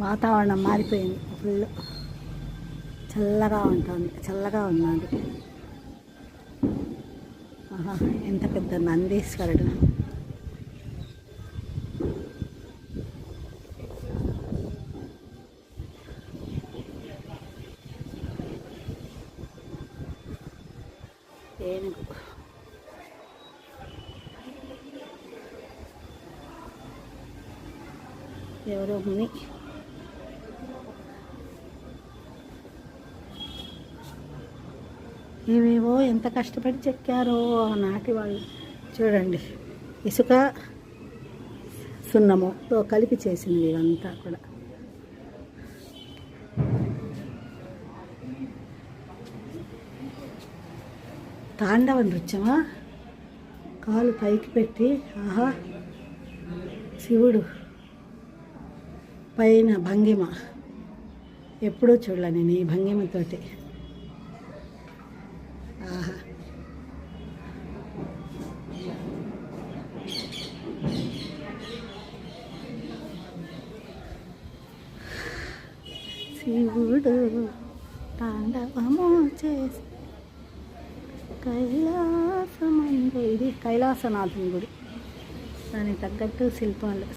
వాతావరణం మారిపోయింది, ఫుల్ చల్లగా ఉంటుంది, చల్లగా ఉన్నది. ఆహా, ఎంత పెద్ద నందీశ్వరుడు. ఏనుగు ఎవరో ముని. ఇవేవో ఎంత కష్టపడి చెక్కారో నాటి వాళ్ళు. చూడండి, ఇసుక సున్నముతో కలిపి చేసింది ఇవంతా కూడా. తాండవ నృత్యమా? కాలు పైకి పెట్టి, ఆహా, శివుడు పైన భంగిమ. ఎప్పుడూ చూడలే నేను ఈ భంగిమతోటి. ఆహా, శివుడు తాండవము చేసి కైలాసమందు. ఇది కైలాసనాథుని గుడి, దానికి తగ్గట్టు శిల్పాలు.